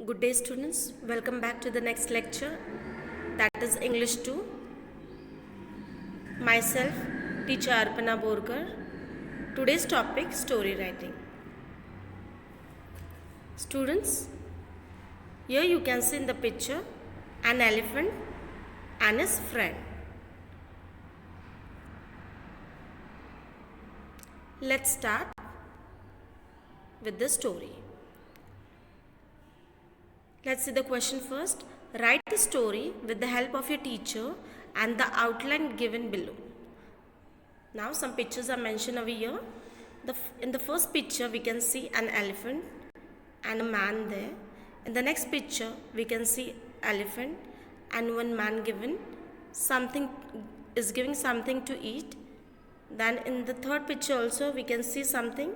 Good day students, welcome back to the next lecture, that is English 2. Myself, teacher Arpana Borkar. Today's topic, story writing. Students, here you can see in the picture an elephant and his friend. Let's start with the story. Let's see the question first. Write a story with the help of your teacher and the outline given below. Now some pictures are mentioned over here. In the first picture we can see an elephant and a man there. In the next picture we can see elephant and one man giving something to eat. Then in the third picture also we can see something,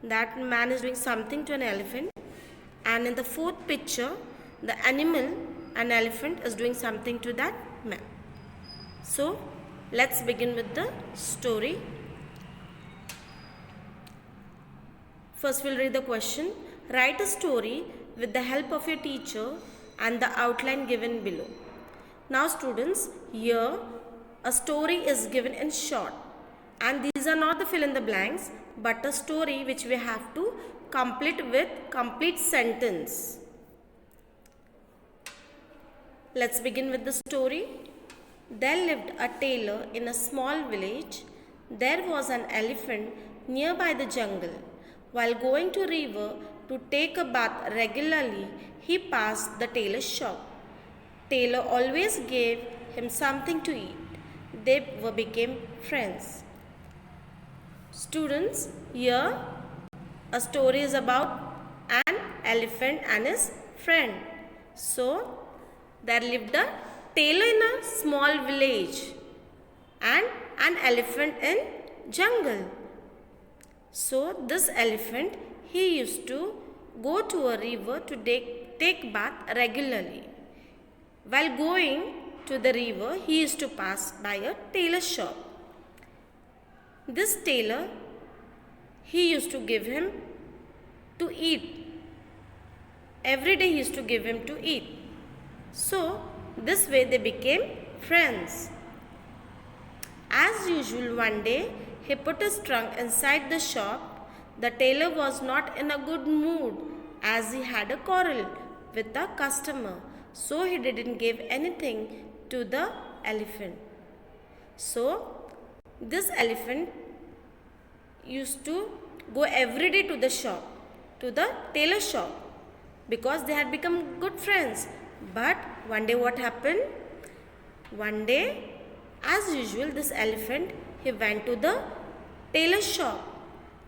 that man is doing something to an elephant. And in the fourth picture, the animal, an elephant, is doing something to that man. So, let's begin with the story. First, we'll read the question. Write a story with the help of your teacher and the outline given below. Now, students, here a story is given in short. And these are not the fill in the blanks, but a story which we have to complete with complete sentence. Let's begin with the story. There lived a tailor in a small village. There was an elephant nearby the jungle. While going to river to take a bath regularly, he passed the tailor's shop. Tailor always gave him something to eat. They became friends. Students, here a story is about an elephant and his friend. So, there lived a tailor in a small village and an elephant in jungle. So, this elephant, he used to go to a river to take bath regularly. While going to the river, he used to pass by a tailor's shop. This tailor, he used to give him to eat. Every day he used to give him to eat. So, this way they became friends. As usual, one day he put his trunk inside the shop. The tailor was not in a good mood as he had a quarrel with a customer. So, he didn't give anything to the elephant. So, this elephant used to go every day to the shop, to the tailor shop, because they had become good friends. But one day what happened? One day, as usual, this elephant, he went to the tailor shop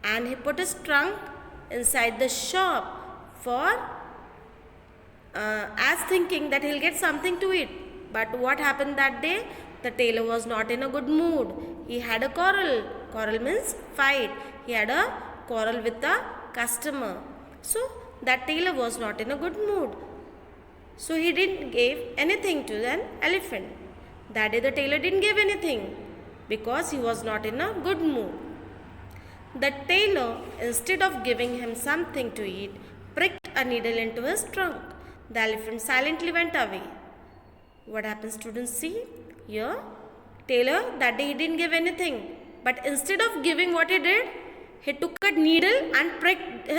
and he put his trunk inside the shop for as thinking that he'll get something to eat. But what happened that day? The tailor was not in a good mood. He had a quarrel. Quarrel means fight. He had a quarrel with the customer. So, that tailor was not in a good mood. So, he didn't give anything to the elephant. That day the tailor didn't give anything because he was not in a good mood. The tailor, instead of giving him something to eat, pricked a needle into his trunk. The elephant silently went away. What happens, students? See here, tailor, that day he didn't give anything. But instead of giving, what he did? He took a needle and pricked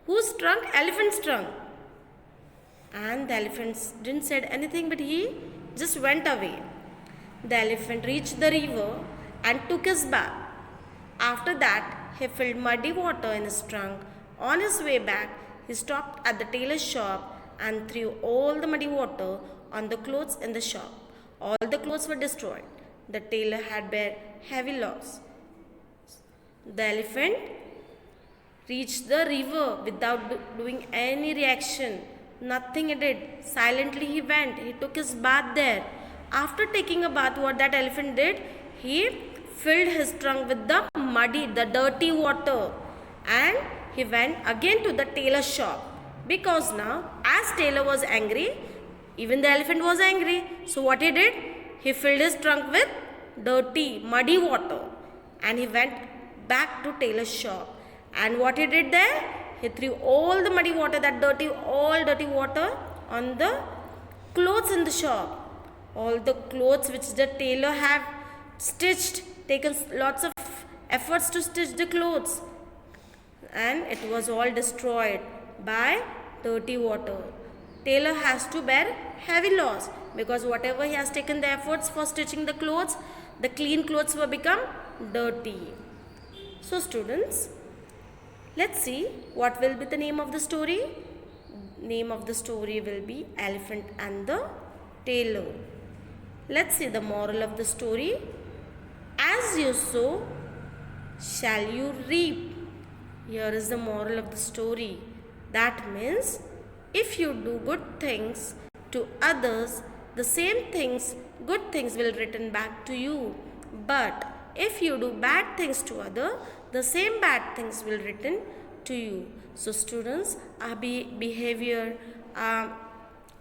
whose trunk? Elephant's trunk. And the elephant didn't say anything, but he just went away. The elephant reached the river and took his bath. After that, he filled muddy water in his trunk. On his way back, he stopped at the tailor's shop and threw all the muddy water on the clothes in the shop. All the clothes were destroyed. The tailor had bear heavy loss. The elephant reached the river without doing any reaction. Nothing he did. Silently he went. He took his bath there. After taking a bath, what that elephant did? He filled his trunk with the dirty water. And he went again to the tailor's shop. Because now, as tailor was angry, even the elephant was angry. So what he did? He filled his trunk with dirty, muddy water. And he went back to tailor's shop. And what he did there? he threw all the muddy water, that dirty water on the clothes in the shop. All the clothes which the tailor had stitched, taken lots of efforts to stitch the clothes, and it was all destroyed by dirty water. Tailor has to bear heavy loss because whatever he has taken the efforts for stitching the clothes, the clean clothes will become dirty. So students, let's see what will be the name of the story. Name of the story will be Elephant and the Tailor. Let's see the moral of the story. As you sow, shall you reap. Here is the moral of the story. That means if you do good things to others, the same things, good things will return back to you. But if you do bad things to others, the same bad things will return to you. So students, our behavior, our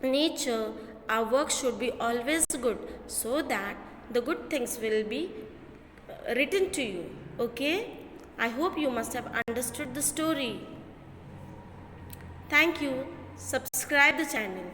nature, our work should be always good, so that the good things will be written to you. Okay? I hope you must have understood the story. Thank you. Subscribe the channel.